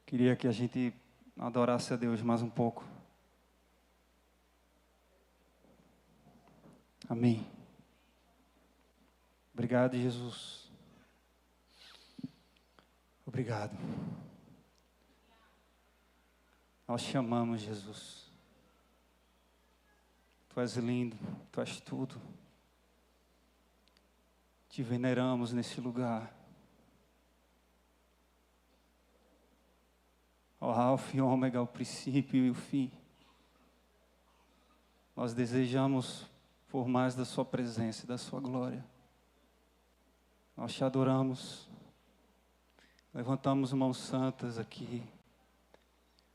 Queria que a gente adorasse a Deus mais um pouco. Amém. Obrigado, Jesus. Obrigado. Nós te amamos, Jesus. Tu és lindo, Tu és tudo. Te veneramos nesse lugar. Ó Alfa e Ômega, o princípio e o fim. Nós desejamos por mais da Sua presença e da Sua glória. Nós te adoramos. Levantamos mãos santas aqui.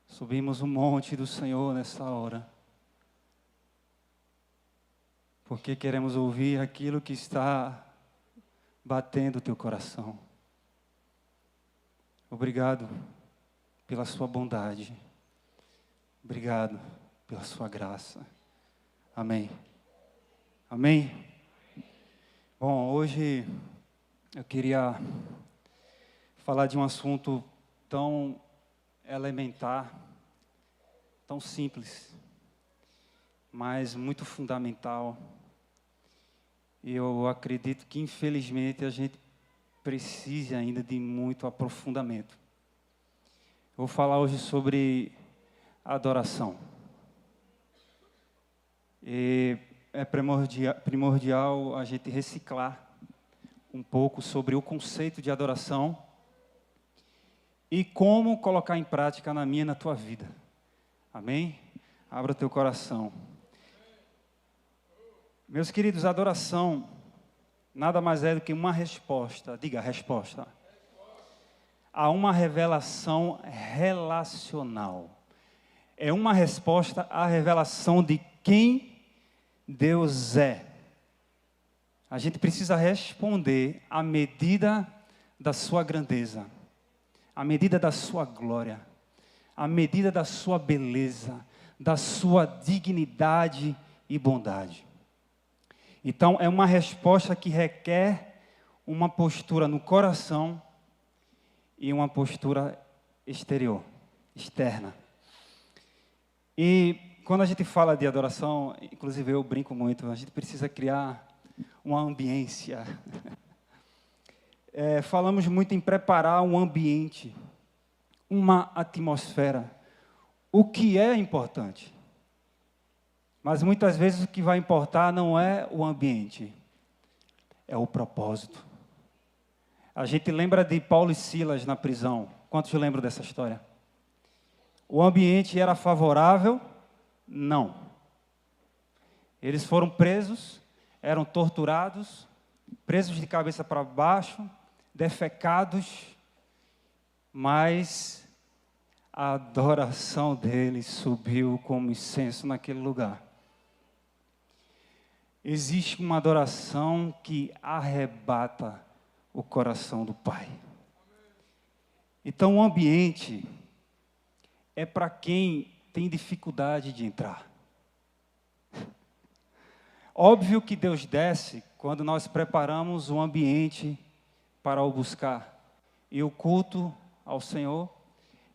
Subimos o monte do Senhor nessa hora. Porque queremos ouvir aquilo que está batendo o teu coração. Obrigado pela sua bondade. Obrigado pela sua graça. Amém. Amém. Bom, hoje eu queria falar de um assunto tão elementar, tão simples, mas muito fundamental. E eu acredito que, infelizmente, a gente precisa ainda de muito aprofundamento. Eu vou falar hoje sobre adoração. E é primordial a gente reciclar um pouco sobre o conceito de adoração e como colocar em prática na minha e na tua vida. Amém? Abra o teu coração. Meus queridos, adoração nada mais é do que uma resposta, diga resposta, a uma revelação relacional. É uma resposta à revelação de quem Deus é. A gente precisa responder à medida da sua grandeza, à medida da sua glória, à medida da sua beleza, da sua dignidade e bondade. Então, é uma resposta que requer uma postura no coração e uma postura externa. E quando a gente fala de adoração, inclusive eu brinco muito, a gente precisa criar uma ambiência. Falamos muito em preparar um ambiente, uma atmosfera, o que é importante. Mas muitas vezes o que vai importar não é o ambiente, é o propósito. A gente lembra de Paulo e Silas na prisão. Quantos lembram dessa história? O ambiente era favorável? Não. Eles foram presos, eram torturados, presos de cabeça para baixo, defecados, mas a adoração deles subiu como incenso naquele lugar. Existe uma adoração que arrebata o coração do Pai. Então o ambiente é para quem tem dificuldade de entrar. Óbvio que Deus desce quando nós preparamos o ambiente para o buscar. E o culto ao Senhor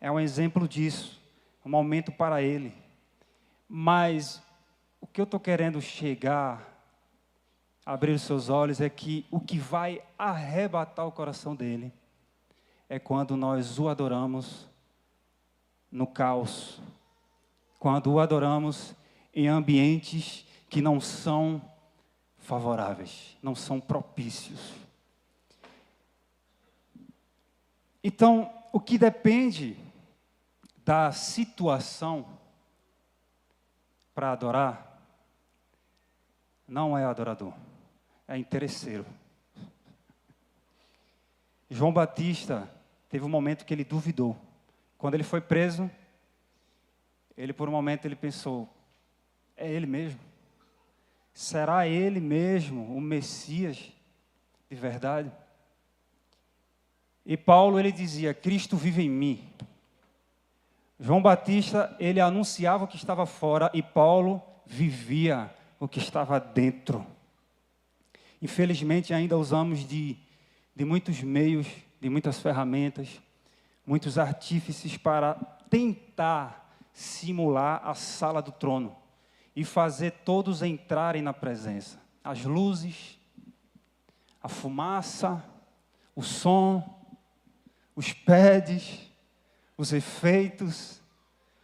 é um exemplo disso, um momento para Ele. Mas o que eu estou querendo chegar, abrir os seus olhos, é que o que vai arrebatar o coração dele é quando nós o adoramos no caos, quando o adoramos em ambientes que não são favoráveis, não são propícios. Então, o que depende da situação para adorar não é adorador, é interesseiro. João Batista teve um momento que ele duvidou. Quando ele foi preso, por um momento ele pensou, é ele mesmo? Será ele mesmo o Messias de verdade? E Paulo, ele dizia, Cristo vive em mim. João Batista, ele anunciava o que estava fora e Paulo vivia o que estava dentro. Infelizmente, ainda usamos de muitos meios, de muitas ferramentas, muitos artífices para tentar simular a sala do trono e fazer todos entrarem na presença. As luzes, a fumaça, o som, os pads, os efeitos,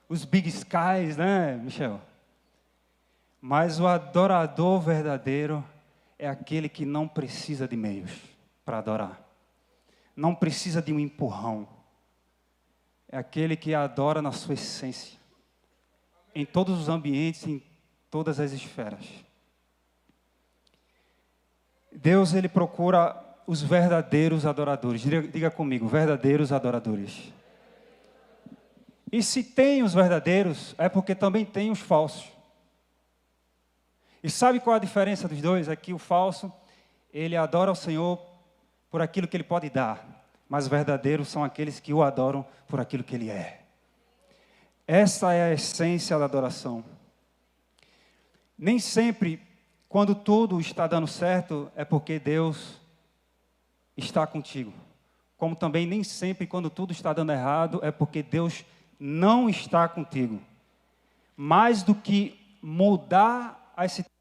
os big skies, né, Michel? Mas o adorador verdadeiro é aquele que não precisa de meios para adorar. Não precisa de um empurrão. É aquele que adora na sua essência. Em todos os ambientes, em todas as esferas. Deus, Ele procura os verdadeiros adoradores. Diga comigo, verdadeiros adoradores. E se tem os verdadeiros, é porque também tem os falsos. E sabe qual a diferença dos dois? É que o falso, ele adora o Senhor por aquilo que Ele pode dar. Mas os verdadeiros são aqueles que o adoram por aquilo que Ele é. Essa é a essência da adoração. Nem sempre, quando tudo está dando certo, é porque Deus está contigo. Como também nem sempre, quando tudo está dando errado, é porque Deus não está contigo. Mais do que mudar as situações,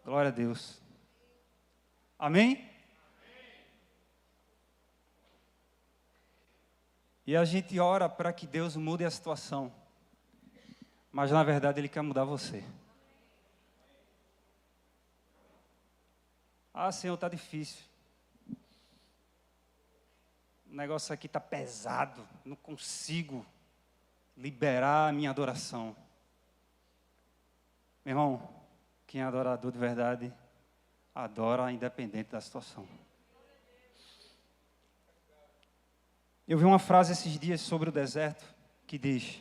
glória a Deus. Amém? E a gente ora para que Deus mude a situação. Mas na verdade Ele quer mudar você. Ah, Senhor, está difícil. O negócio aqui está pesado. Não consigo liberar a minha adoração. Meu irmão, quem é adorador de verdade, adora independente da situação. Eu vi uma frase esses dias sobre o deserto que diz: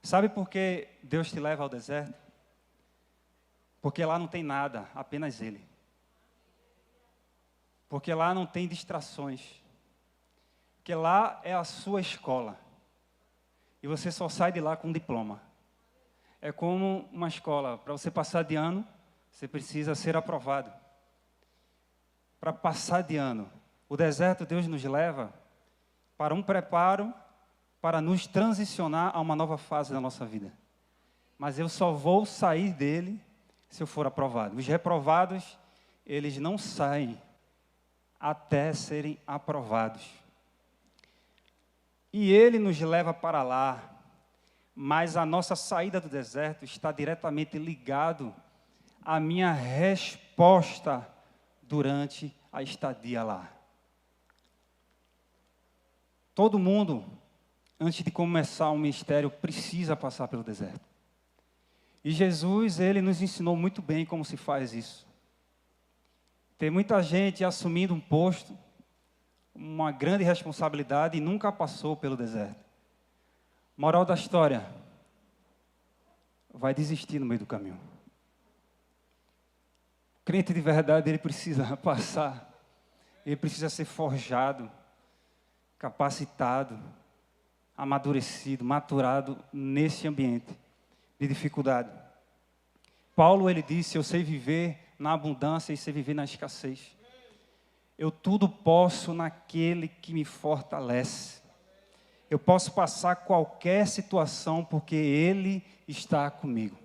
sabe por que Deus te leva ao deserto? Porque lá não tem nada, apenas Ele. Porque lá não tem distrações. Porque lá é a sua escola. E você só sai de lá com um diploma. É como uma escola. Para você passar de ano, você precisa ser aprovado. Para passar de ano, o deserto Deus nos leva para um preparo para nos transicionar a uma nova fase da nossa vida. Mas eu só vou sair dele se eu for aprovado. Os reprovados, eles não saem até serem aprovados. E Ele nos leva para lá, mas a nossa saída do deserto está diretamente ligado à minha resposta durante a estadia lá. Todo mundo, antes de começar um ministério, precisa passar pelo deserto. E Jesus, Ele nos ensinou muito bem como se faz isso. Tem muita gente assumindo um posto, uma grande responsabilidade e nunca passou pelo deserto. Moral da história: vai desistir no meio do caminho. O crente de verdade, ele precisa passar, ele precisa ser forjado, capacitado, amadurecido, maturado nesse ambiente de dificuldade. Paulo, ele disse: eu sei viver na abundância e você viver na escassez. Eu tudo posso naquele que me fortalece. Eu posso passar qualquer situação porque Ele está comigo.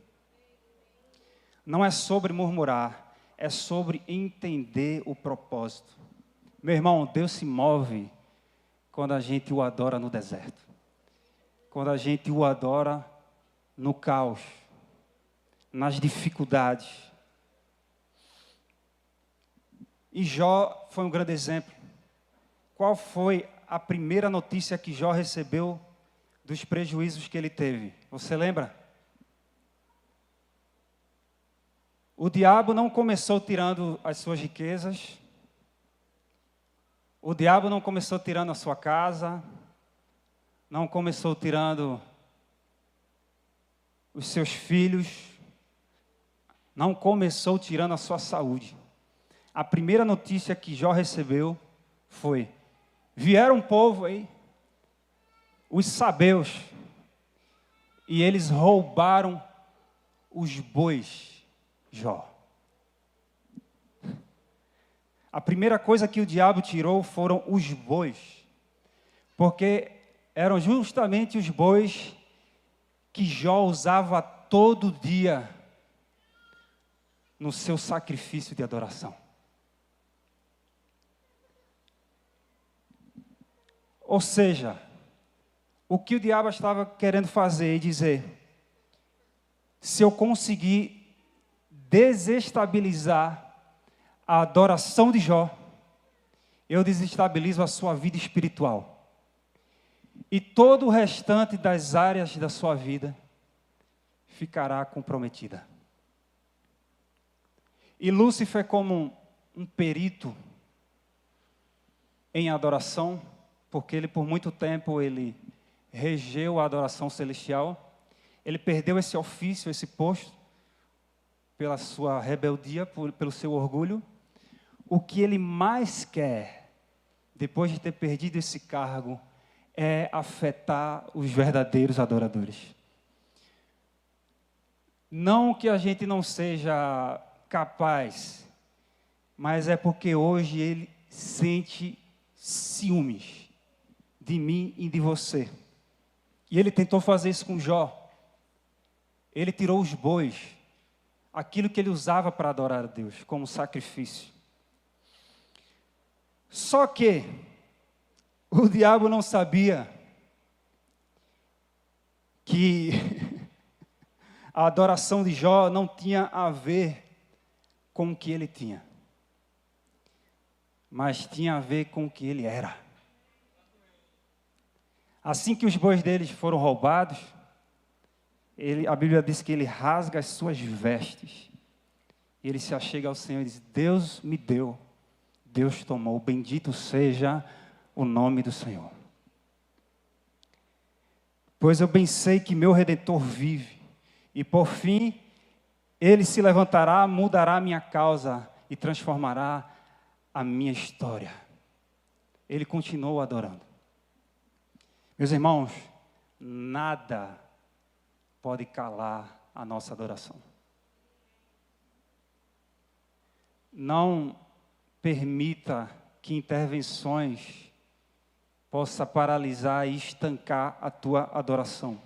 Não é sobre murmurar, é sobre entender o propósito. Meu irmão, Deus se move quando a gente o adora no deserto. Quando a gente o adora no caos, nas dificuldades. E Jó foi um grande exemplo. Qual foi a primeira notícia que Jó recebeu dos prejuízos que ele teve? Você lembra? O diabo não começou tirando as suas riquezas. O diabo não começou tirando a sua casa. Não começou tirando os seus filhos. Não começou tirando a sua saúde. A primeira notícia que Jó recebeu foi: vieram um povo aí, os sabeus, e eles roubaram os bois, Jó. A primeira coisa que o diabo tirou foram os bois, porque eram justamente os bois que Jó usava todo dia no seu sacrifício de adoração. Ou seja, o que o diabo estava querendo fazer e dizer: se eu conseguir desestabilizar a adoração de Jó, eu desestabilizo a sua vida espiritual. E todo o restante das áreas da sua vida ficará comprometida. E Lúcifer, como um perito em adoração, porque ele por muito tempo ele regeu a adoração celestial, ele perdeu esse ofício, esse posto, pela sua rebeldia, pelo seu orgulho. O que ele mais quer, depois de ter perdido esse cargo, é afetar os verdadeiros adoradores. Não que a gente não seja capaz, mas é porque hoje ele sente ciúmes de mim e de você. E ele tentou fazer isso com Jó. Ele tirou os bois, aquilo que ele usava para adorar a Deus, como sacrifício. Só que o diabo não sabia que a adoração de Jó não tinha a ver com o que ele tinha, mas tinha a ver com o que ele era. Assim que os bois deles foram roubados, a Bíblia diz que ele rasga as suas vestes. E ele se achega ao Senhor e diz: Deus me deu, Deus tomou, bendito seja o nome do Senhor. Pois eu bem sei que meu Redentor vive, e por fim ele se levantará, mudará a minha causa e transformará a minha história. Ele continuou adorando. Meus irmãos, nada pode calar a nossa adoração. Não permita que intervenções possam paralisar e estancar a tua adoração.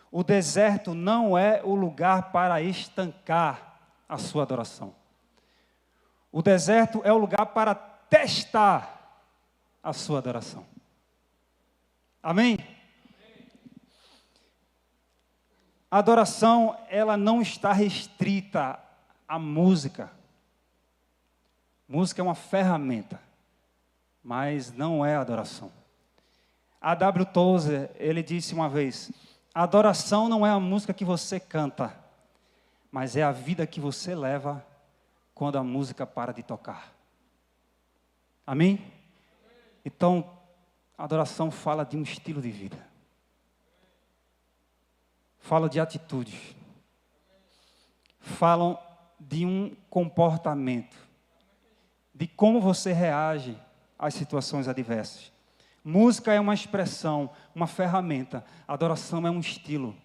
O deserto não é o lugar para estancar a sua adoração. O deserto é o lugar para testar a sua adoração. Amém? A adoração, ela não está restrita à música. Música é uma ferramenta, mas não é adoração. A W. Tozer, ele disse uma vez: a adoração não é a música que você canta, mas é a vida que você leva quando a música para de tocar. Amém? Então, a adoração fala de um estilo de vida. Fala de atitudes. Falam de um comportamento. De como você reage às situações adversas. Música é uma expressão, uma ferramenta. Adoração é um estilo.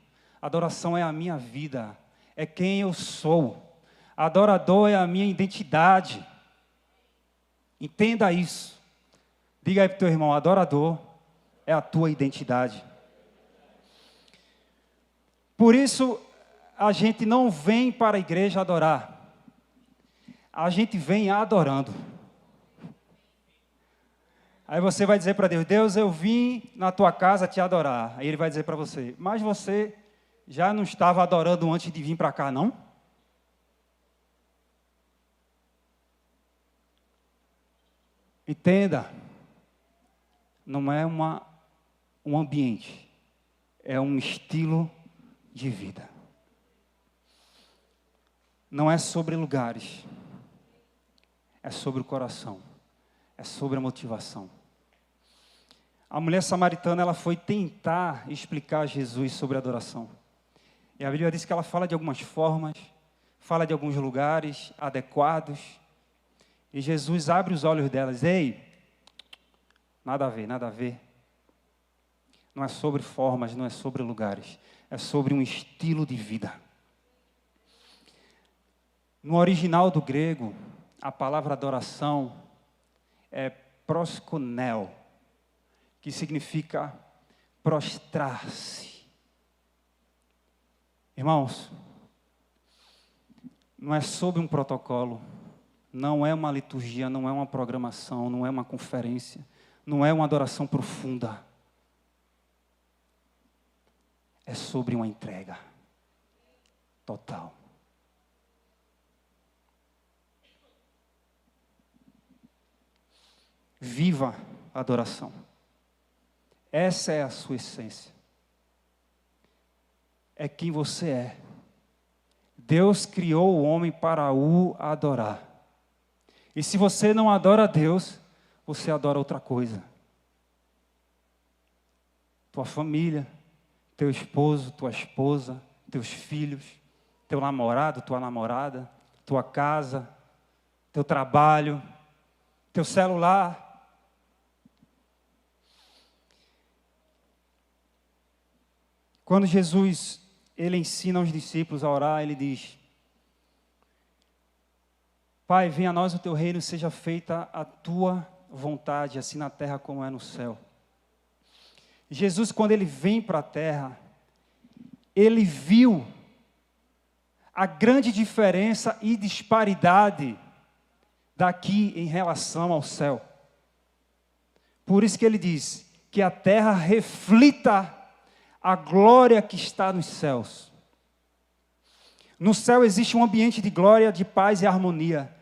Adoração é a minha vida. É quem eu sou. Adorador é a minha identidade. Entenda isso. Diga aí para o teu irmão, adorador é a tua identidade. Por isso, a gente não vem para a igreja adorar. A gente vem adorando. Aí você vai dizer para Deus, Deus, eu vim na tua casa te adorar. Aí Ele vai dizer para você, mas você já não estava adorando antes de vir para cá, não? Entenda, não é um ambiente, é um estilo de vida. Não é sobre lugares, é sobre o coração, é sobre a motivação. A mulher samaritana, ela foi tentar explicar a Jesus sobre a adoração. E a Bíblia diz que ela fala de algumas formas, fala de alguns lugares adequados. E Jesus abre os olhos delas. Ei, nada a ver, nada a ver. Não é sobre formas, não é sobre lugares. É sobre um estilo de vida. No original do grego, a palavra adoração é proskuneo, que significa prostrar-se. Irmãos, não é sobre um protocolo, não é uma liturgia, não é uma programação, não é uma conferência, não é uma adoração profunda. É sobre uma entrega total. Viva a adoração. Essa é a sua essência. É quem você é. Deus criou o homem para o adorar. E se você não adora a Deus, você adora outra coisa. Tua família, teu esposo, tua esposa, teus filhos, teu namorado, tua namorada, tua casa, teu trabalho, teu celular. Quando Jesus, ele ensina aos discípulos a orar, ele diz, Pai, venha a nós o teu reino, seja feita a tua vontade, assim na terra como é no céu. Jesus, quando ele vem para a terra, ele viu a grande diferença e disparidade daqui em relação ao céu. Por isso que ele diz que a terra reflita a glória que está nos céus. No céu existe um ambiente de glória, de paz e harmonia.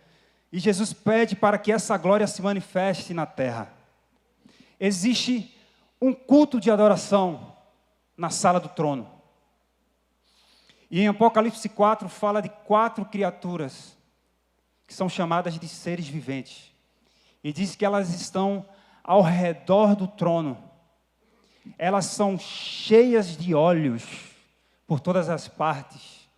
E Jesus pede para que essa glória se manifeste na terra. Existe um culto de adoração na sala do trono. E em Apocalipse 4 fala de 4 criaturas que são chamadas de seres viventes. E diz que elas estão ao redor do trono. Elas são cheias de olhos por todas as partes.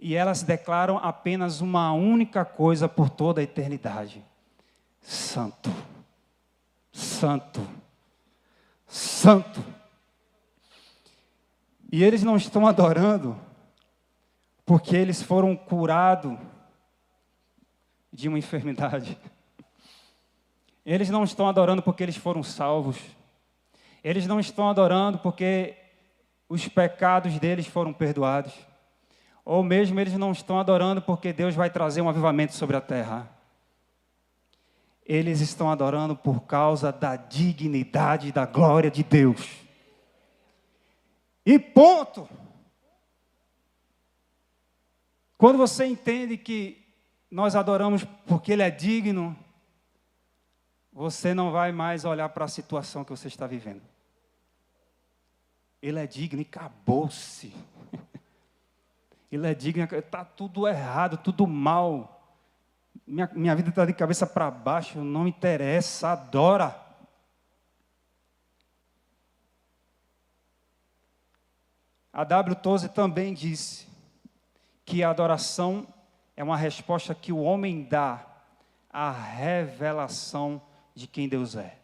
E elas declaram apenas uma única coisa por toda a eternidade: Santo, Santo, Santo. E eles não estão adorando porque eles foram curados de uma enfermidade. Eles não estão adorando porque eles foram salvos. Eles não estão adorando porque os pecados deles foram perdoados. Ou mesmo eles não estão adorando porque Deus vai trazer um avivamento sobre a terra. Eles estão adorando por causa da dignidade e da glória de Deus. E ponto. Quando você entende que nós adoramos porque Ele é digno, você não vai mais olhar para a situação que você está vivendo. Ele é digno e acabou-se. Ele é digno, está tudo errado, tudo mal. Minha vida está de cabeça para baixo, não interessa, adora. A W. Tozer também disse que a adoração é uma resposta que o homem dá à revelação de quem Deus é.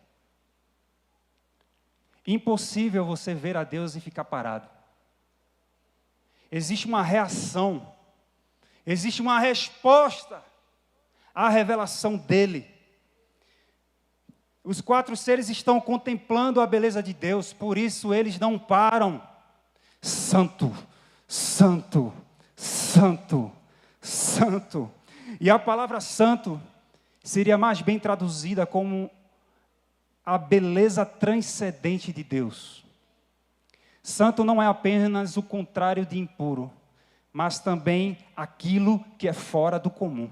Impossível você ver a Deus e ficar parado. Existe uma reação, Existe uma resposta à revelação dele. Os 4 seres estão contemplando a beleza de Deus, por isso eles não param. Santo, santo, santo, santo. E a palavra santo seria mais bem traduzida como a beleza transcendente de Deus. Santo não é apenas o contrário de impuro, mas também aquilo que é fora do comum.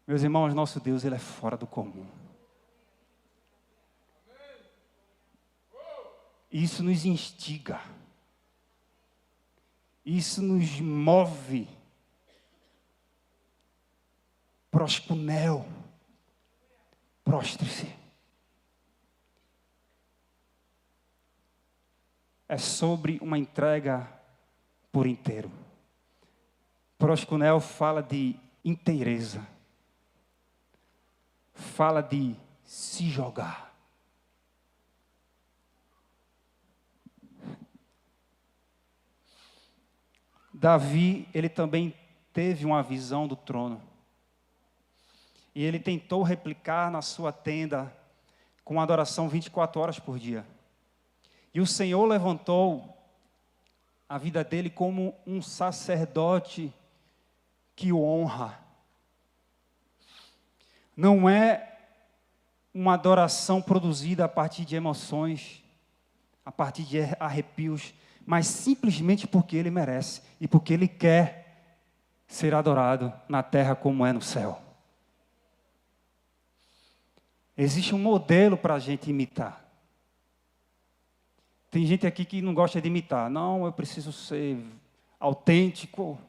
Meus irmãos, nosso Deus, Ele é fora do comum. Isso nos instiga. Isso nos move. Proscunel. Prostre-se. É sobre uma entrega por inteiro. Proscunel fala de inteireza. Fala de se jogar. Davi, ele também teve uma visão do trono. E ele tentou replicar na sua tenda com adoração 24 horas por dia. E o Senhor levantou a vida dele como um sacerdote que o honra. Não é uma adoração produzida a partir de emoções, a partir de arrepios, mas simplesmente porque ele merece e porque ele quer ser adorado na terra como é no céu. Existe um modelo para a gente imitar. Tem gente aqui que não gosta de imitar. Não, eu preciso ser autêntico.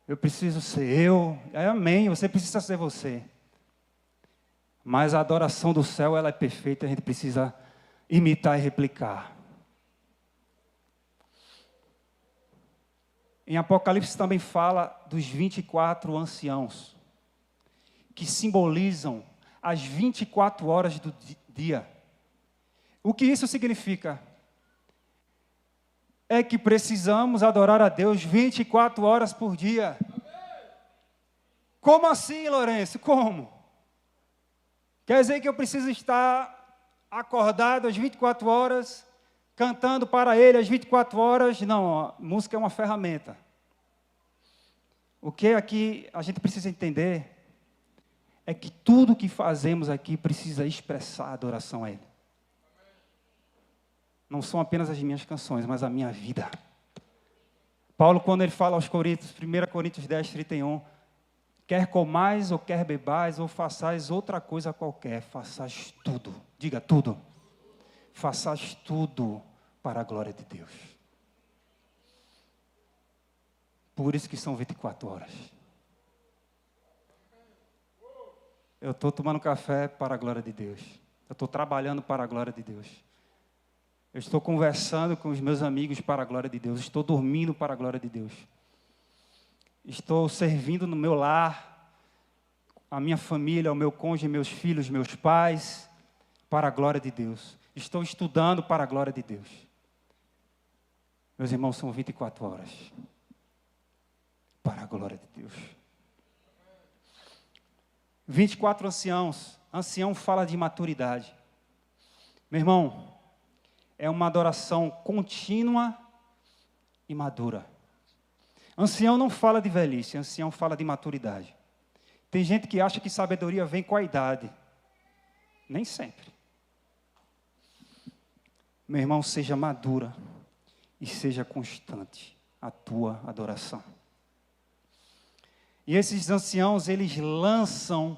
Eu preciso ser eu. Amém, você precisa ser você. Mas a adoração do céu, ela é perfeita. A gente precisa imitar e replicar. Em Apocalipse também fala dos 24 anciãos, que simbolizam as 24 horas do dia. O que isso significa? É que precisamos adorar a Deus 24 horas por dia. Como assim, Lourenço? Como? Quer dizer que eu preciso estar acordado às 24 horas, cantando para Ele às 24 horas? Não, a música é uma ferramenta. O que aqui a gente precisa entender é que tudo que fazemos aqui precisa expressar a adoração a Ele. Não são apenas as minhas canções, mas a minha vida. Paulo, quando ele fala aos Coríntios, 1 Coríntios 10, 31, quer comais ou quer bebais ou façais outra coisa qualquer, façais tudo, diga tudo, façais tudo para a glória de Deus. Por isso que são 24 horas. Eu estou tomando café para a glória de Deus. Eu estou trabalhando para a glória de Deus. Eu estou conversando com os meus amigos para a glória de Deus. Estou dormindo para a glória de Deus. Estou servindo no meu lar, a minha família, o meu cônjuge, meus filhos, meus pais, para a glória de Deus. Estou estudando para a glória de Deus. Meus irmãos, são 24 horas. Para a glória de Deus. 24 anciãos. Ancião fala de maturidade. Meu irmão, é uma adoração contínua e madura. Ancião não fala de velhice, ancião fala de maturidade. Tem gente que acha que sabedoria vem com a idade. Nem sempre. Meu irmão, seja madura e seja constante a tua adoração. E esses anciãos, eles lançam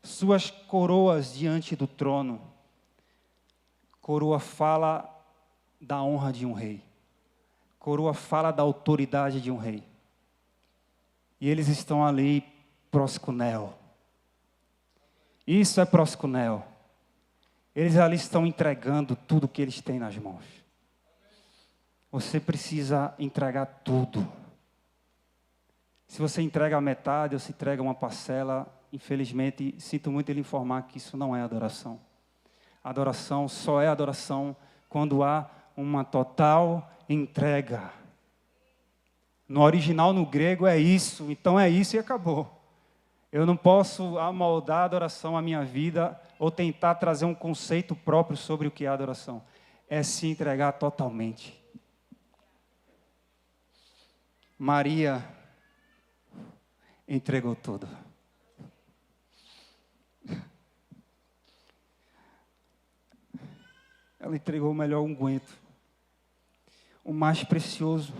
suas coroas diante do trono. Coroa fala da honra de um rei. Coroa fala da autoridade de um rei. E eles estão ali, proscunel. Isso é proscunel. Eles ali estão entregando tudo que eles têm nas mãos. Você precisa entregar tudo. Se você entrega a metade ou se entrega uma parcela, infelizmente, sinto muito lhe informar que isso não é adoração. Adoração só é adoração quando há uma total entrega. No original, no grego, é isso. Então é isso e acabou. Eu não posso amoldar a adoração à minha vida ou tentar trazer um conceito próprio sobre o que é adoração. É se entregar totalmente. Maria entregou tudo. Ela entregou o melhor unguento, o mais precioso.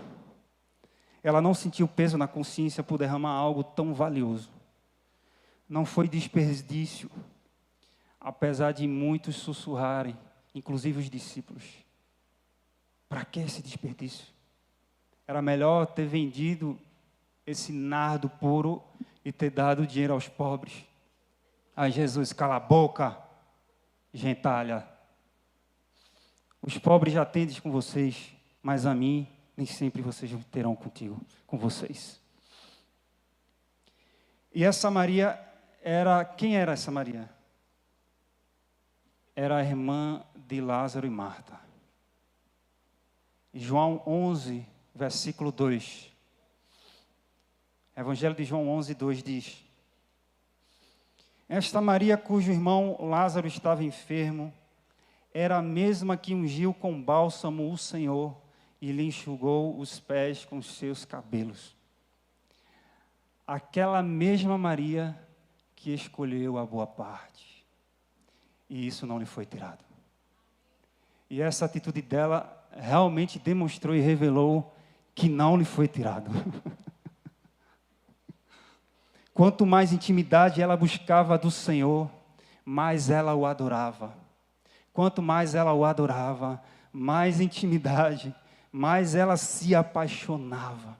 Ela não sentiu peso na consciência por derramar algo tão valioso. Não foi desperdício, apesar de muitos sussurrarem, inclusive os discípulos. Para que esse desperdício? Era melhor ter vendido esse nardo puro e ter dado dinheiro aos pobres. Aí Jesus, cala a boca, gentalha. Os pobres já tendes com vocês, mas a mim nem sempre vocês terão com vocês. E essa Maria quem era essa Maria? Era a irmã de Lázaro e Marta. João 11, versículo 2. Evangelho de João 11, 2 diz: esta Maria, cujo irmão Lázaro estava enfermo, era a mesma que ungiu com bálsamo o Senhor e lhe enxugou os pés com os seus cabelos. Aquela mesma Maria que escolheu a boa parte. E isso não lhe foi tirado. E essa atitude dela realmente demonstrou e revelou que não lhe foi tirado. Quanto mais intimidade ela buscava do Senhor, mais ela o adorava. Quanto mais ela o adorava, mais intimidade, mais ela se apaixonava.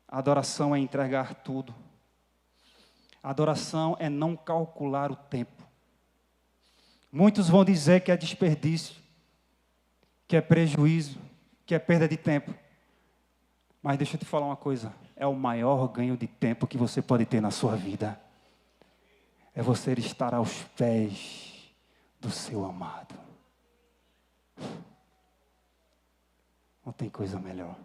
A adoração é entregar tudo. A adoração é não calcular o tempo. Muitos vão dizer que é desperdício, que é prejuízo, que é perda de tempo. Mas deixa eu te falar uma coisa, é o maior ganho de tempo que você pode ter na sua vida. É você estar aos pés do seu amado. Não tem coisa melhor.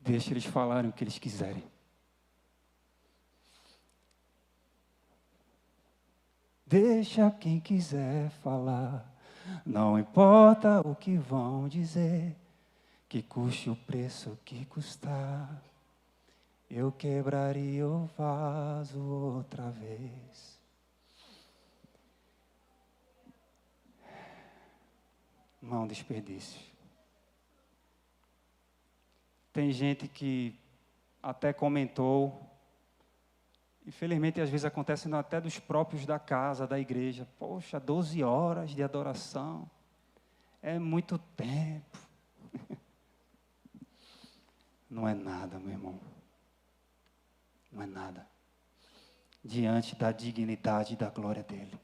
Deixa eles falarem o que eles quiserem. Deixa quem quiser falar. Não importa o que vão dizer. Que custe o preço que custar. Eu quebraria o vaso outra vez. Não desperdício. Tem gente que até comentou, infelizmente às vezes acontece até dos próprios da casa, da igreja. Poxa, 12 horas de adoração, é muito tempo. Não é nada, meu irmão. Não é nada. Diante da dignidade e da glória dele.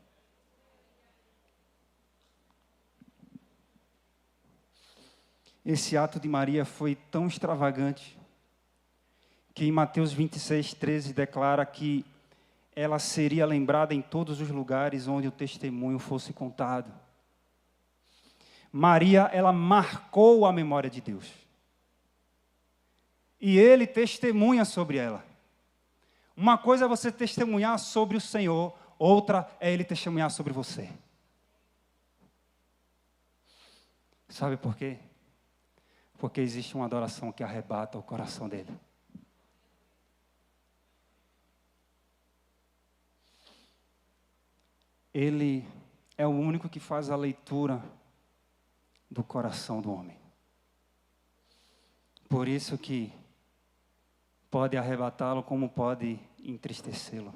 Esse ato de Maria foi tão extravagante que em Mateus 26, 13 declara que ela seria lembrada em todos os lugares onde o testemunho fosse contado. Maria, ela marcou a memória de Deus. E ele testemunha sobre ela. Uma coisa é você testemunhar sobre o Senhor, outra é ele testemunhar sobre você. Sabe por quê? Porque existe uma adoração que arrebata o coração dele. Ele é o único que faz a leitura do coração do homem. Por isso que pode arrebatá-lo como pode entristecê-lo.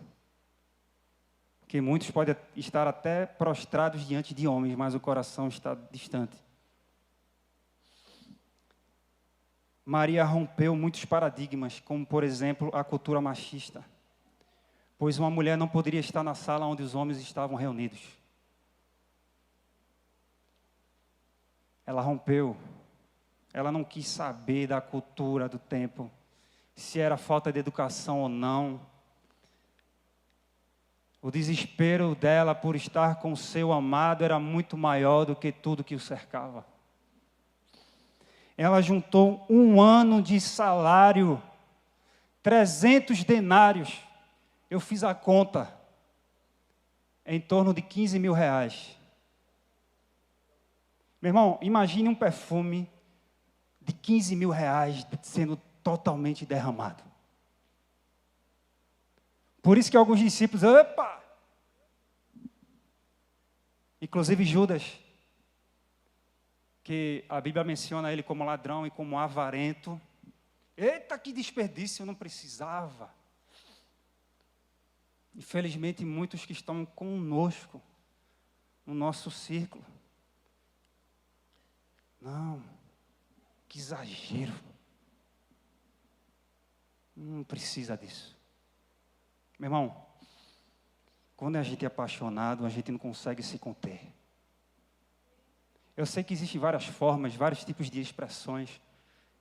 Porque muitos podem estar até prostrados diante de homens, mas o coração está distante. Maria rompeu muitos paradigmas, como por exemplo a cultura machista. Pois uma mulher não poderia estar na sala onde os homens estavam reunidos. Ela rompeu. Ela não quis saber da cultura do tempo, se era falta de educação ou não. O desespero dela por estar com o seu amado era muito maior do que tudo que o cercava. Ela juntou 1 ano de salário, 300 denários. Eu fiz a conta, em torno de 15 mil reais. Meu irmão, imagine um perfume de 15 mil reais sendo totalmente derramado. Por isso que alguns discípulos, opa! Inclusive Judas, que a Bíblia menciona ele como ladrão e como avarento. Eita, que desperdício, eu não precisava. Infelizmente, muitos que estão conosco, no nosso círculo. Não, que exagero. Não precisa disso. Meu irmão, quando a gente é apaixonado, a gente não consegue se conter. Eu sei que existem várias formas, vários tipos de expressões.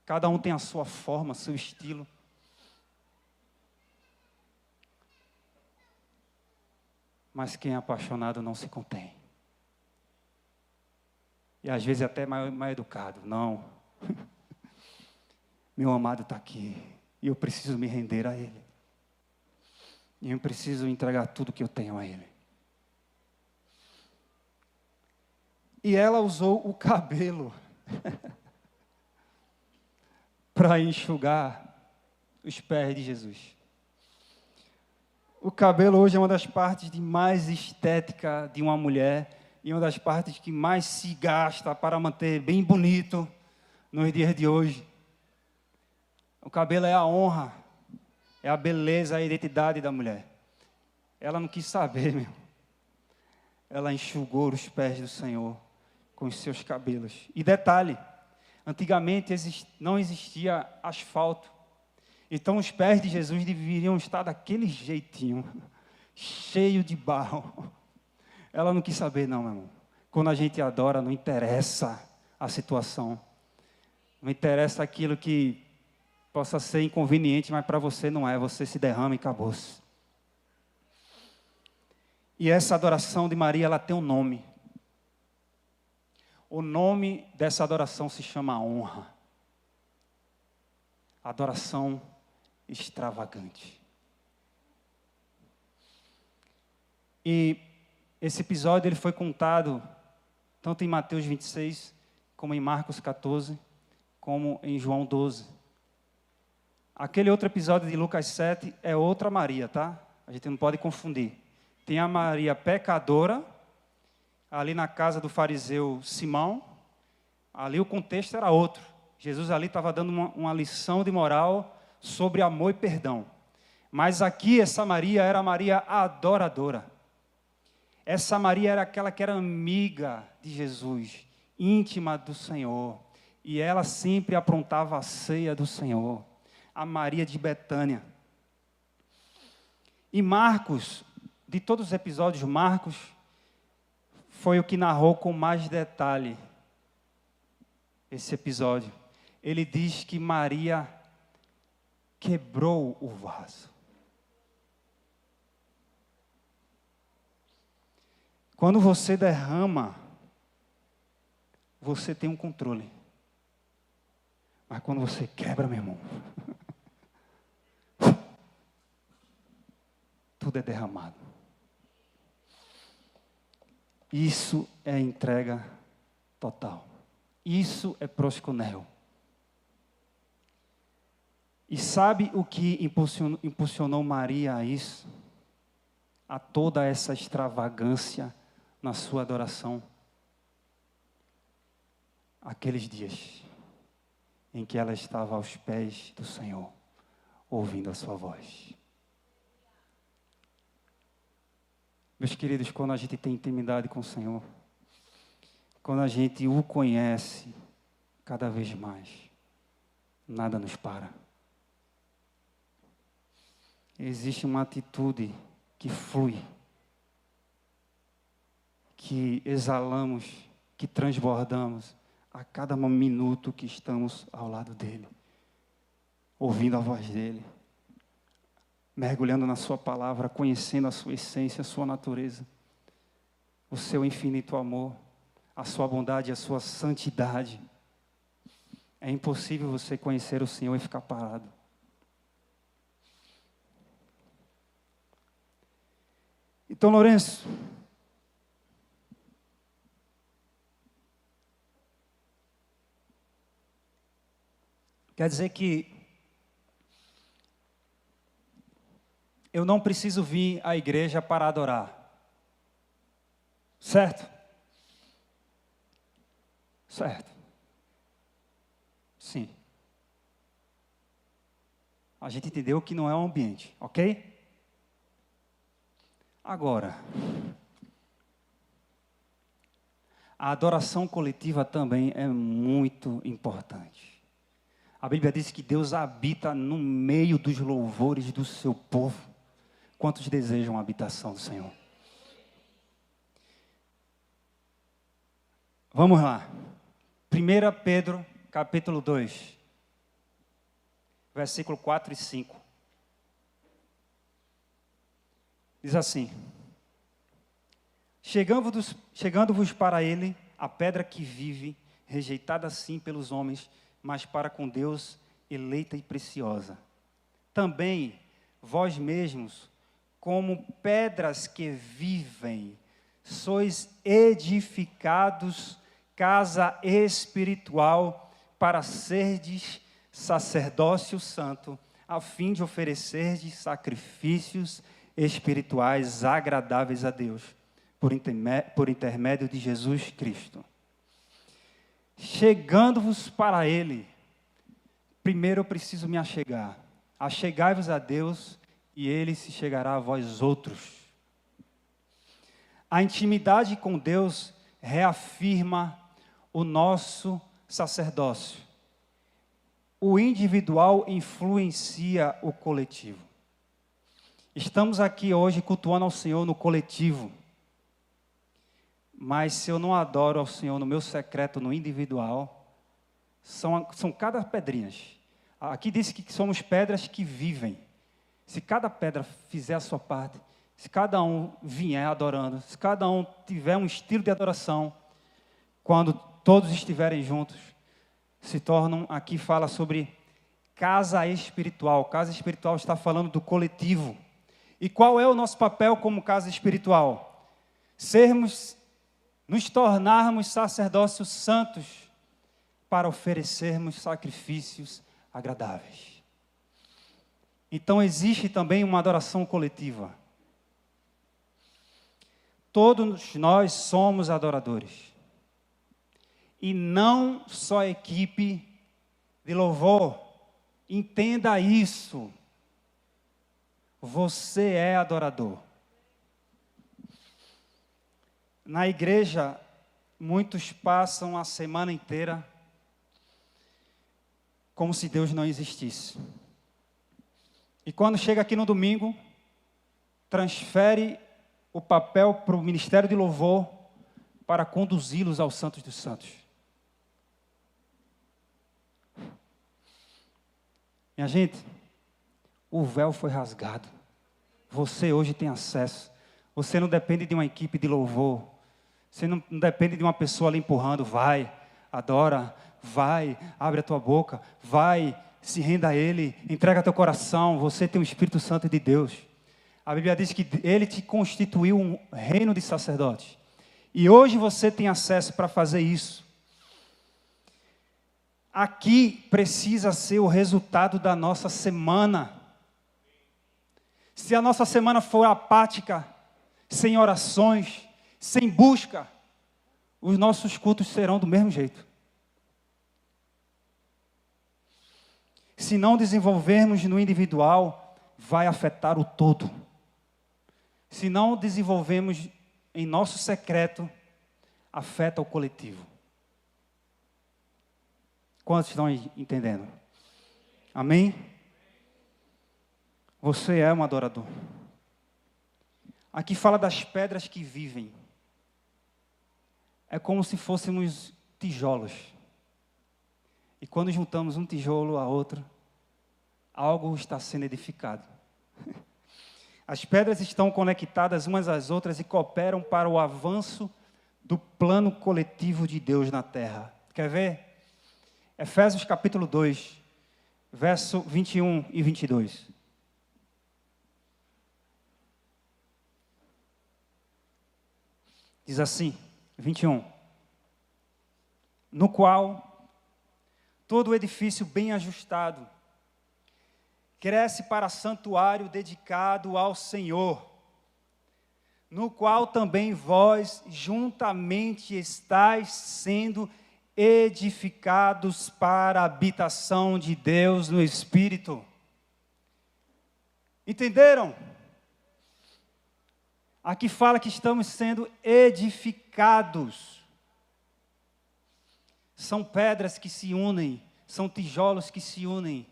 Cada um tem a sua forma, seu estilo. Mas quem é apaixonado não se contém. E às vezes até mal educado. Não. Meu amado está aqui. E eu preciso me render a Ele. E eu preciso entregar tudo que eu tenho a Ele. E ela usou o cabelo para enxugar os pés de Jesus. O cabelo hoje é uma das partes de mais estética de uma mulher e uma das partes que mais se gasta para manter bem bonito nos dias de hoje. O cabelo é a honra, é a beleza, a identidade da mulher. Ela não quis saber, meu. Ela enxugou os pés do Senhor com os seus cabelos. E detalhe, antigamente não existia asfalto. Então os pés de Jesus deveriam estar daquele jeitinho, cheio de barro. Ela não quis saber não, meu irmão. Quando a gente adora, não interessa a situação. Não interessa aquilo que possa ser inconveniente, mas para você não é. Você se derrama e acabou-se. E essa adoração de Maria, ela tem um nome. O nome dessa adoração se chama honra. Adoração extravagante. E esse episódio ele foi contado tanto em Mateus 26, como em Marcos 14, como em João 12. Aquele outro episódio de Lucas 7 é outra Maria, tá? A gente não pode confundir. Tem a Maria pecadora, ali na casa do fariseu Simão. Ali o contexto era outro. Jesus ali estava dando uma lição de moral sobre amor e perdão. Mas aqui essa Maria era a Maria adoradora. Essa Maria era aquela que era amiga de Jesus, íntima do Senhor. E ela sempre aprontava a ceia do Senhor. A Maria de Betânia. E Marcos, de todos os episódios, Marcos foi o que narrou com mais detalhe esse episódio. Ele diz que Maria quebrou o vaso. Quando você derrama, você tem um controle. Mas quando você quebra, meu irmão, tudo é derramado. Isso é entrega total. Isso é proskuneo. E sabe o que impulsionou Maria a isso? A toda essa extravagância na sua adoração? Aqueles dias em que ela estava aos pés do Senhor, ouvindo a sua voz. Meus queridos, quando a gente tem intimidade com o Senhor, quando a gente o conhece cada vez mais, nada nos para. Existe uma atitude que flui, que exalamos, que transbordamos a cada minuto que estamos ao lado dele, ouvindo a voz dele, mergulhando na sua palavra, conhecendo a sua essência, a sua natureza, o seu infinito amor, a sua bondade, a sua santidade. É impossível você conhecer o Senhor e ficar parado. Então, Lourenço, quer dizer que eu não preciso vir à igreja para adorar. Certo? Certo. Sim. A gente entendeu que não é um ambiente, ok? Agora, a adoração coletiva também é muito importante. A Bíblia diz que Deus habita no meio dos louvores do seu povo. Quantos desejam a habitação do Senhor? Vamos lá. 1 Pedro, capítulo 2, versículo 4 e 5. Diz assim: Chegando-vos para ele, a pedra que vive, rejeitada sim pelos homens, mas para com Deus eleita e preciosa. Também vós mesmos, como pedras que vivem, sois edificados casa espiritual para serdes sacerdócio santo, a fim de oferecerdes sacrifícios espirituais agradáveis a Deus, por intermédio de Jesus Cristo. Chegando-vos para Ele, primeiro eu preciso me achegar. Achegai-vos a Deus e Ele se chegará a vós outros. A intimidade com Deus reafirma o nosso sacerdócio. O individual influencia o coletivo. Estamos aqui hoje cultuando ao Senhor no coletivo. Mas se eu não adoro ao Senhor no meu secreto, no individual, são cada pedrinhas. Aqui diz que somos pedras que vivem. Se cada pedra fizer a sua parte, se cada um vier adorando, se cada um tiver um estilo de adoração, quando todos estiverem juntos, se tornam, aqui fala sobre casa espiritual. Casa espiritual está falando do coletivo. E qual é o nosso papel como casa espiritual? Nos tornarmos sacerdócios santos para oferecermos sacrifícios agradáveis. Então existe também uma adoração coletiva. Todos nós somos adoradores. E não só a equipe de louvor. Entenda isso. Você é adorador. Na igreja, muitos passam a semana inteira como se Deus não existisse. E quando chega aqui no domingo, transfere o papel para o ministério de louvor para conduzi-los aos santos dos santos. Minha gente, o véu foi rasgado. Você hoje tem acesso. Você não depende de uma equipe de louvor. Você não depende de uma pessoa ali empurrando. Vai, adora, vai, abre a tua boca, vai, se renda a Ele, entrega teu coração. Você tem o Espírito Santo de Deus. A Bíblia diz que Ele te constituiu um reino de sacerdotes. E hoje você tem acesso para fazer isso. Aqui precisa ser o resultado da nossa semana. Se a nossa semana for apática, sem orações, sem busca, os nossos cultos serão do mesmo jeito. Se não desenvolvermos no individual, vai afetar o todo. Se não desenvolvemos em nosso secreto, afeta o coletivo. Quantos estão entendendo? Amém? Você é um adorador. Aqui fala das pedras que vivem. É como se fôssemos tijolos. E quando juntamos um tijolo a outro, algo está sendo edificado. As pedras estão conectadas umas às outras e cooperam para o avanço do plano coletivo de Deus na terra. Quer ver? Efésios capítulo 2, verso 21 e 22. Diz assim, 21. No qual todo o edifício bem ajustado cresce para santuário dedicado ao Senhor, no qual também vós juntamente estáis sendo edificados para a habitação de Deus no Espírito. Entenderam? Aqui fala que estamos sendo edificados. São pedras que se unem, são tijolos que se unem.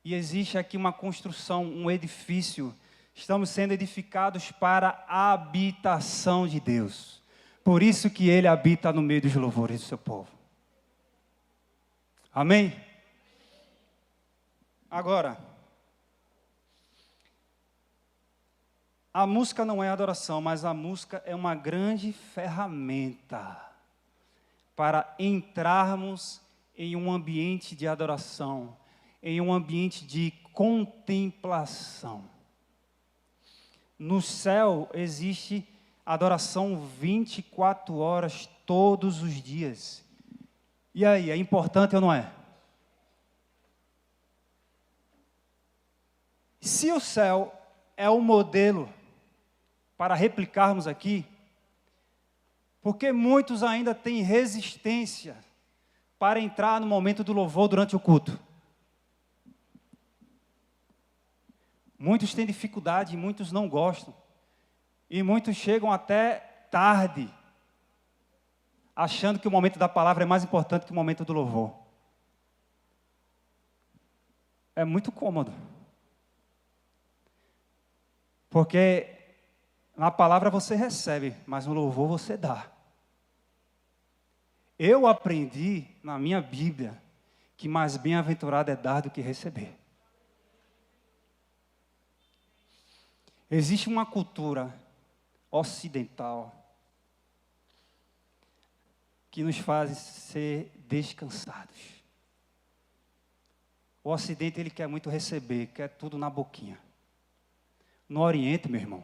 E existe aqui uma construção, um edifício. Estamos sendo edificados para a habitação de Deus. Por isso que Ele habita no meio dos louvores do seu povo. Amém? Agora, a música não é adoração, mas a música é uma grande ferramenta para entrarmos em um ambiente de adoração, em um ambiente de contemplação. No céu existe adoração 24 horas, todos os dias. E aí, é importante ou não é? Se o céu é o modelo para replicarmos aqui, porque muitos ainda têm resistência para entrar no momento do louvor durante o culto. Muitos têm dificuldade, muitos não gostam. E muitos chegam até tarde, achando que o momento da palavra é mais importante que o momento do louvor. É muito cômodo. Porque na palavra você recebe, mas no louvor você dá. Eu aprendi na minha Bíblia que mais bem-aventurado é dar do que receber. Existe uma cultura ocidental que nos faz ser descansados. O Ocidente, ele quer muito receber, quer tudo na boquinha. No Oriente, meu irmão,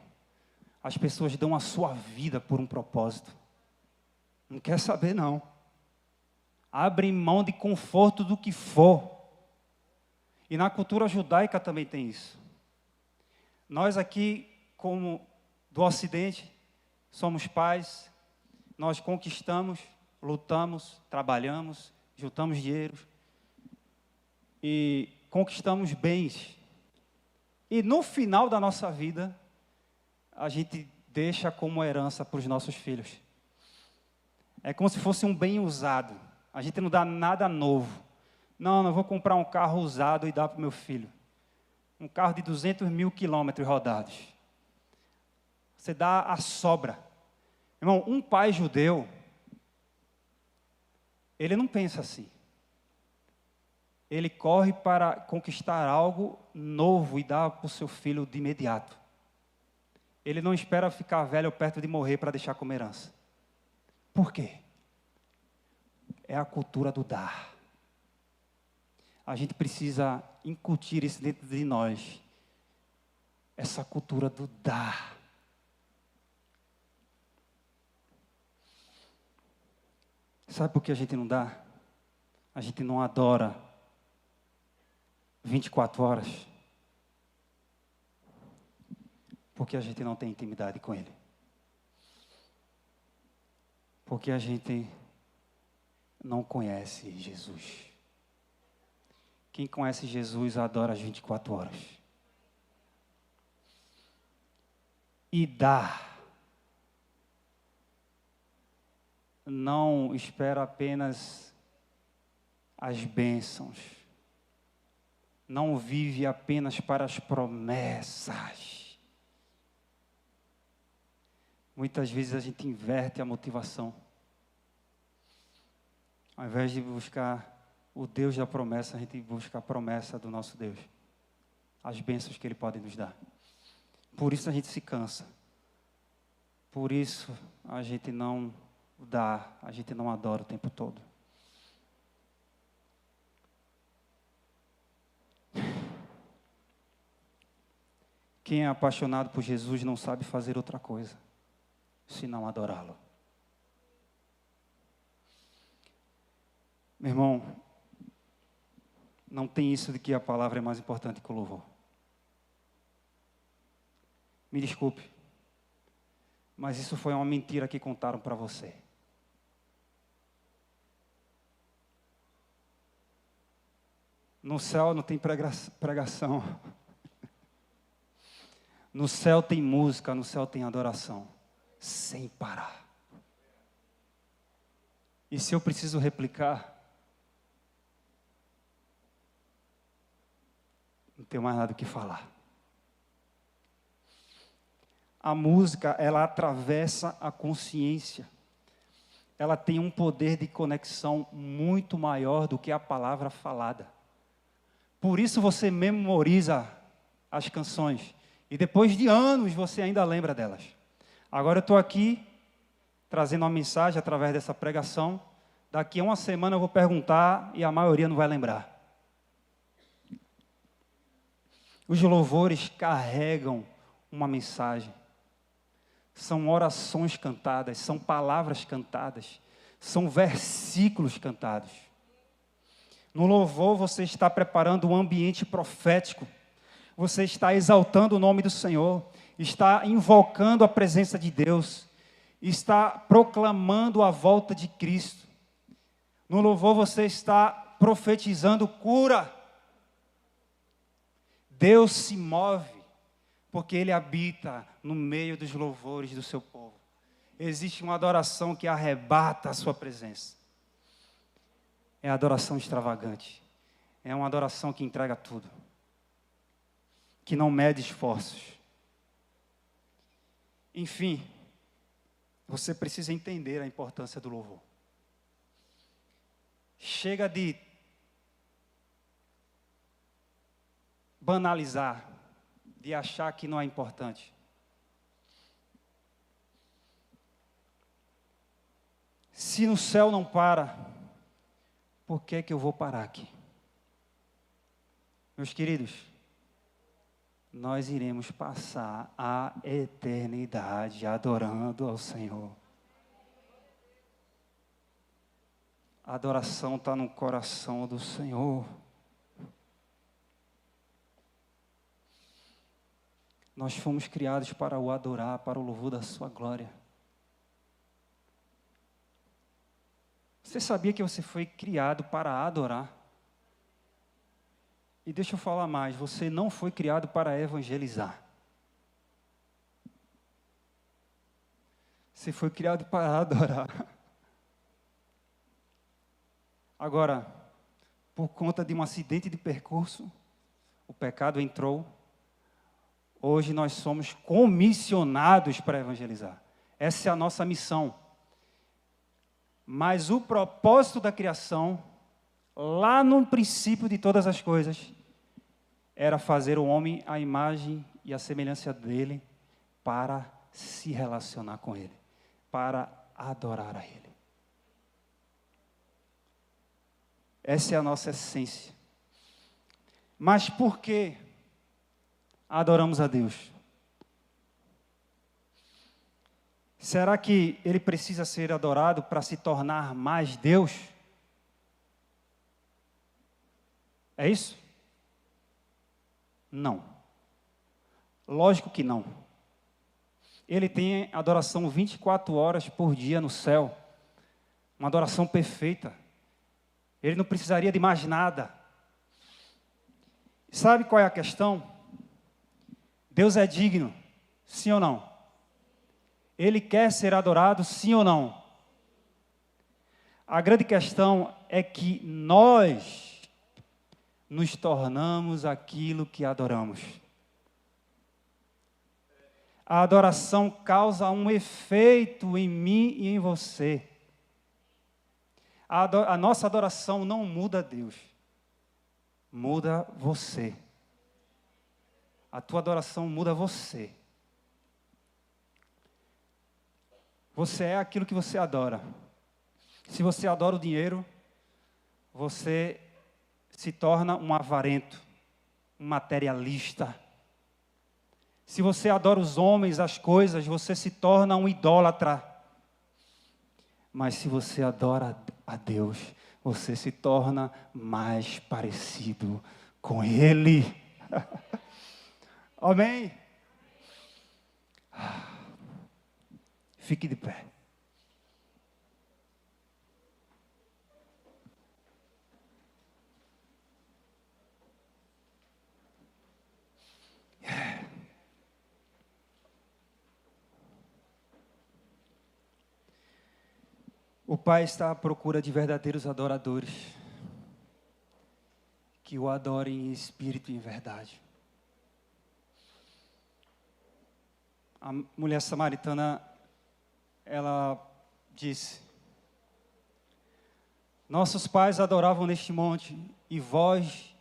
as pessoas dão a sua vida por um propósito. Não quer saber, não. Abrem mão de conforto do que for. E na cultura judaica também tem isso. Nós aqui, como do Ocidente, somos pais, nós conquistamos, lutamos, trabalhamos, juntamos dinheiro e conquistamos bens. E no final da nossa vida, a gente deixa como herança para os nossos filhos. É como se fosse um bem usado. A gente não dá nada novo. Não vou comprar um carro usado e dar para o meu filho. Um carro de 200 mil quilômetros rodados. Você dá a sobra. Irmão, um pai judeu, ele não pensa assim. Ele corre para conquistar algo novo e dar para o seu filho de imediato. Ele não espera ficar velho ou perto de morrer para deixar como herança. Por quê? É a cultura do dar. A gente precisa incutir isso dentro de nós. Essa cultura do dar. Sabe por que a gente não dá? A gente não adora 24 horas. Porque a gente não tem intimidade com Ele. Porque a gente não conhece Jesus. Quem conhece Jesus adora as 24 horas. E dá. Não espera apenas as bênçãos. Não vive apenas para as promessas. Muitas vezes a gente inverte a motivação. Ao invés de buscar o Deus da promessa, a gente busca a promessa do nosso Deus. As bênçãos que Ele pode nos dar. Por isso a gente se cansa. Por isso a gente não dá, a gente não adora o tempo todo. Quem é apaixonado por Jesus não sabe fazer outra coisa, senão adorá-lo. Meu irmão, não tem isso de que a palavra é mais importante que o louvor. Me desculpe, mas isso foi uma mentira que contaram para você. No céu não tem pregação. No céu tem música, no céu tem adoração, sem parar. E se eu preciso replicar, não tenho mais nada o que falar. A música, ela atravessa a consciência. Ela tem um poder de conexão muito maior do que a palavra falada. Por isso você memoriza as canções. E depois de anos você ainda lembra delas. Agora eu estou aqui trazendo uma mensagem através dessa pregação. Daqui a uma semana eu vou perguntar e a maioria não vai lembrar. Os louvores carregam uma mensagem. São orações cantadas, são palavras cantadas, são versículos cantados. No louvor você está preparando um ambiente profético. Você está exaltando o nome do Senhor, está invocando a presença de Deus, está proclamando a volta de Cristo. No louvor você está profetizando cura. Deus se move, porque Ele habita no meio dos louvores do seu povo. Existe uma adoração que arrebata a sua presença. É a adoração extravagante. É uma adoração que entrega tudo. Que não mede esforços. Enfim, você precisa entender a importância do louvor. Chega de banalizar, de achar que não é importante. Se no céu não para, por que que eu vou parar aqui? Meus queridos, nós iremos passar a eternidade adorando ao Senhor. A adoração está no coração do Senhor. Nós fomos criados para o adorar, para o louvor da sua glória. Você sabia que você foi criado para adorar? E deixa eu falar mais, você não foi criado para evangelizar. Você foi criado para adorar. Agora, por conta de um acidente de percurso, o pecado entrou. Hoje nós somos comissionados para evangelizar. Essa é a nossa missão. Mas o propósito da criação, lá no princípio de todas as coisas, era fazer o homem à imagem e à semelhança dele para se relacionar com ele, para adorar a ele. Essa é a nossa essência. Mas por que adoramos a Deus? Será que ele precisa ser adorado para se tornar mais Deus? É isso? Não. Lógico que não. Ele tem adoração 24 horas por dia no céu. Uma adoração perfeita. Ele não precisaria de mais nada. Sabe qual é a questão? Deus é digno, sim ou não? Ele quer ser adorado, sim ou não? A grande questão é que nós nos tornamos aquilo que adoramos. A adoração causa um efeito em mim e em você. A nossa adoração não muda Deus, muda você. A tua adoração muda você. Você é aquilo que você adora. Se você adora o dinheiro, você se torna um avarento, um materialista. Se você adora os homens, as coisas, você se torna um idólatra. Mas se você adora a Deus, você se torna mais parecido com Ele. Amém? Fique de pé. O Pai está à procura de verdadeiros adoradores, que o adorem em espírito e em verdade. A mulher samaritana, ela disse: nossos pais adoravam neste monte, e vós,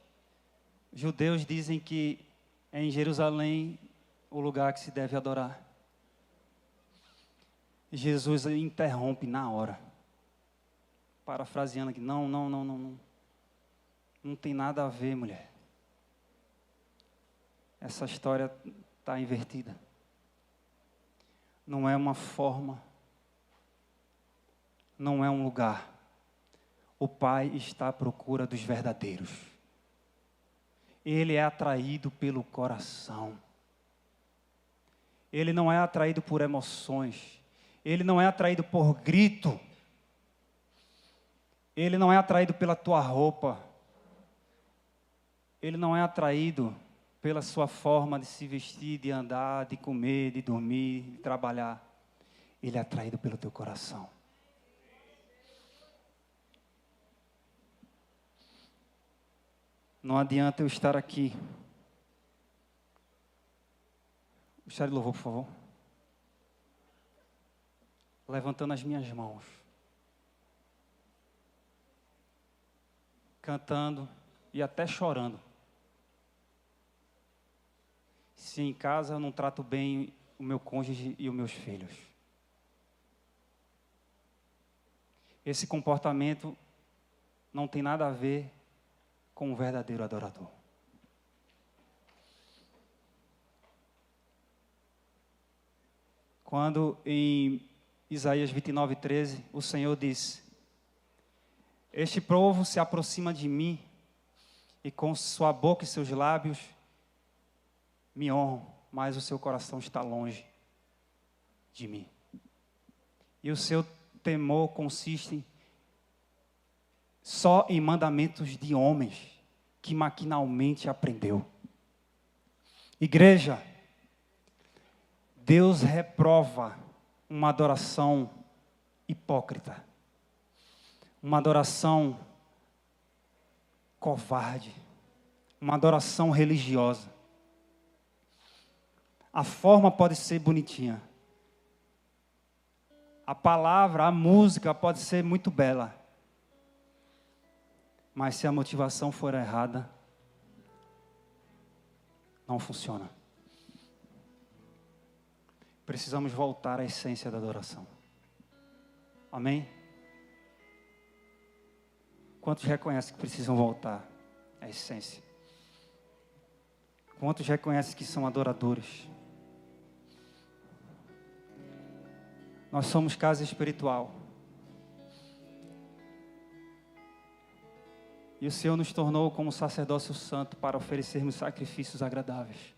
judeus, dizem que é em Jerusalém o lugar que se deve adorar. Jesus interrompe na hora, parafraseando aqui: não tem nada a ver, mulher. Essa história está invertida. Não é uma forma, não é um lugar. O Pai está à procura dos verdadeiros. Ele é atraído pelo coração. Ele não é atraído por emoções. Ele não é atraído por grito. Ele não é atraído pela tua roupa. Ele não é atraído pela sua forma de se vestir, de andar, de comer, de dormir, de trabalhar. Ele é atraído pelo teu coração. Não adianta eu estar aqui. O chá de louvor, por favor. Levantando as minhas mãos. Cantando e até chorando. Se em casa eu não trato bem o meu cônjuge e os meus filhos. Esse comportamento não tem nada a ver com um verdadeiro adorador. Quando em Isaías 29:13, o Senhor disse: este povo se aproxima de mim, e com sua boca e seus lábios me honram, mas o seu coração está longe de mim. E o seu temor consiste só em mandamentos de homens que maquinalmente aprendeu. Igreja, Deus reprova uma adoração hipócrita, uma adoração covarde, uma adoração religiosa. A forma pode ser bonitinha, a palavra, a música pode ser muito bela, mas se a motivação for errada, não funciona. Precisamos voltar à essência da adoração. Amém? Quantos reconhecem que precisam voltar à essência? Quantos reconhecem que são adoradores? Nós somos casa espiritual. E o Senhor nos tornou como sacerdócio santo para oferecermos sacrifícios agradáveis.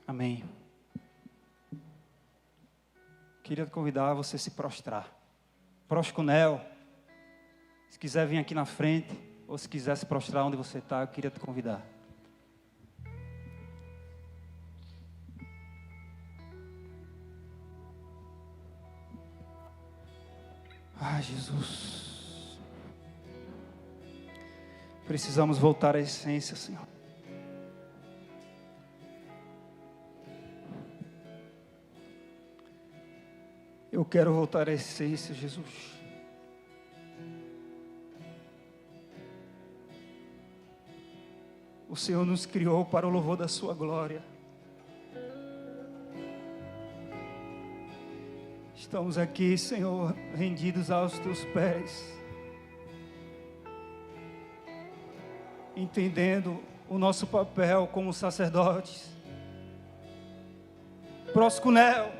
Amém. Queria convidar você a se prostrar. Proscunel, se quiser vir aqui na frente, ou se quiser se prostrar onde você está, eu queria te convidar. Ah, Jesus. Precisamos voltar à essência, Senhor. Eu quero voltar à essência, Jesus. O Senhor nos criou para o louvor da sua glória. Estamos aqui, Senhor, rendidos aos teus pés, entendendo o nosso papel como sacerdotes, proscunel,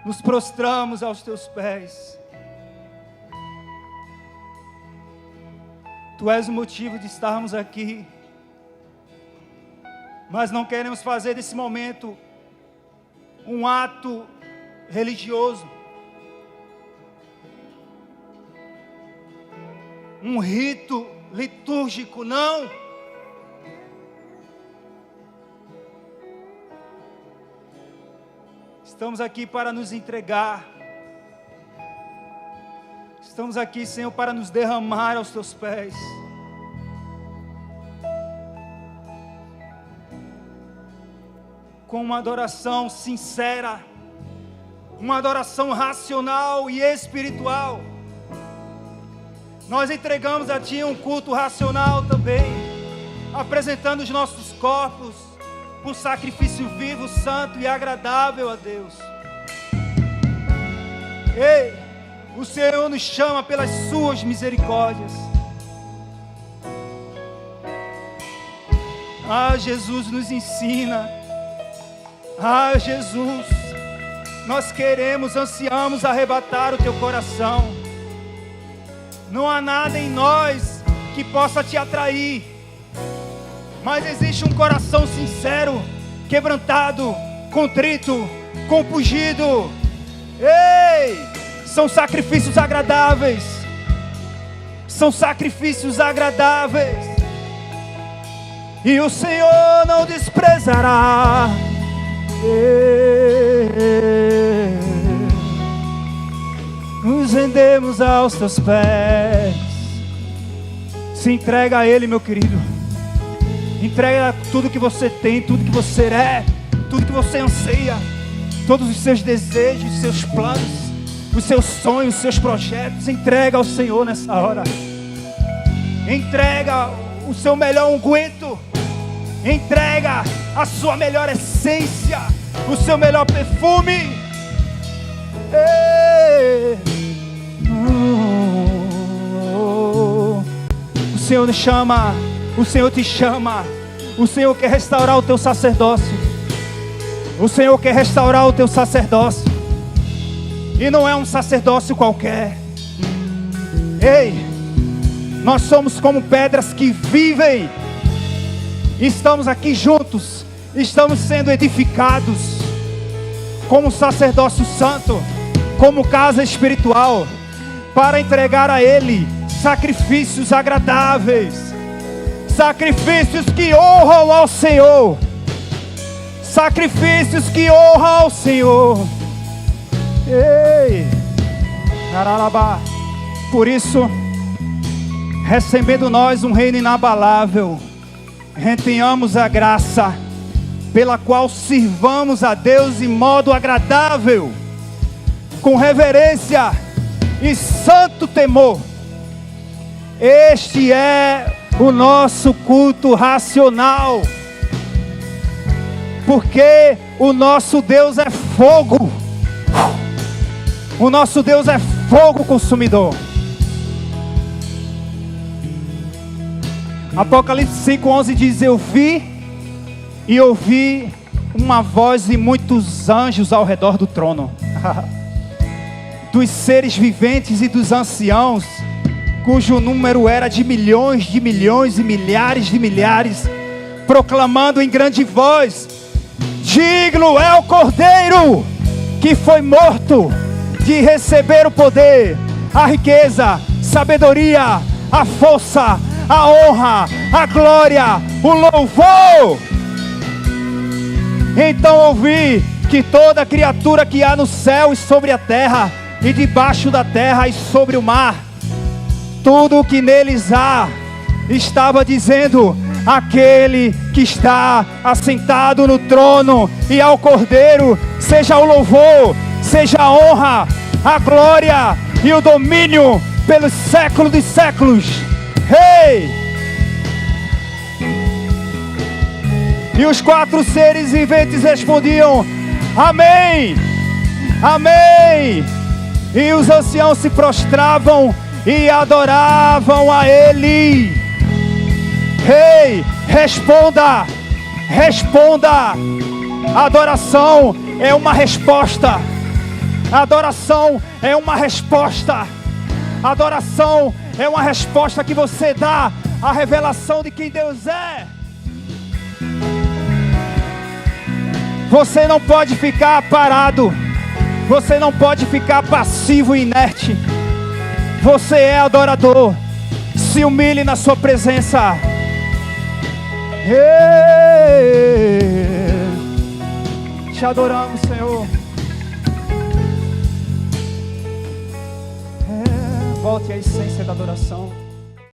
nos prostramos aos teus pés. Tu és o motivo de estarmos aqui, mas não queremos fazer desse momento um ato religioso, um rito litúrgico, não. Estamos aqui para nos entregar. Estamos aqui, Senhor, para nos derramar aos teus pés. Com uma adoração sincera, uma adoração racional e espiritual. Nós entregamos a Ti um culto racional também, apresentando os nossos corpos por sacrifício vivo, santo e agradável a Deus. Ei, o Senhor nos chama pelas suas misericórdias. Ah, Jesus nos ensina. Ah, Jesus, nós queremos, ansiamos arrebatar o Teu coração. Não há nada em nós que possa Te atrair, mas existe um coração sincero, quebrantado, contrito, compungido. Ei, são sacrifícios agradáveis. São sacrifícios agradáveis. E o Senhor não desprezará. Nos rendemos aos Teus pés. Se entrega a Ele, meu querido. Entrega tudo que você tem, tudo que você é, tudo que você anseia, todos os seus desejos, os seus planos, os seus sonhos, os seus projetos. Entrega ao Senhor nessa hora. Entrega o seu melhor unguento. Entrega a sua melhor essência, o seu melhor perfume. O Senhor nos chama, o Senhor te chama. O Senhor quer restaurar o teu sacerdócio. O Senhor quer restaurar o teu sacerdócio. E não é um sacerdócio qualquer. Ei, nós somos como pedras que vivem. Estamos aqui juntos, estamos sendo edificados como sacerdócio santo, como casa espiritual, para entregar a Ele sacrifícios agradáveis, sacrifícios que honram ao Senhor, sacrifícios que honram ao Senhor. Ei, caralabá. Por isso, recebendo nós um reino inabalável, retenhamos a graça pela qual sirvamos a Deus em modo agradável, com reverência e santo temor. Este é o nosso culto racional, porque o nosso Deus é fogo. O nosso Deus é fogo consumidor. Apocalipse 5:11 diz: eu vi e ouvi uma voz de muitos anjos ao redor do trono, dos seres viventes e dos anciãos, cujo número era de milhões e milhares de milhares, proclamando em grande voz: digno é o Cordeiro que foi morto de receber o poder, a riqueza, sabedoria, a força, a honra, a glória, o louvor. Então ouvi que toda criatura que há no céu e sobre a terra, e debaixo da terra e sobre o mar, tudo o que neles há, estava dizendo: aquele que está assentado no trono e ao Cordeiro, seja o louvor, seja a honra, a glória e o domínio pelos séculos dos séculos. Hey! E os 4 seres viventes respondiam: amém, amém. E os anciãos se prostravam e adoravam a Ele. Hey, responda, responda. Adoração é uma resposta. Adoração é uma resposta. Adoração é uma resposta que você dá à revelação de quem Deus é. Você não pode ficar parado. Você não pode ficar passivo e inerte. Você é adorador. Se humilhe na sua presença. Te adoramos, Senhor. Volte à essência da adoração.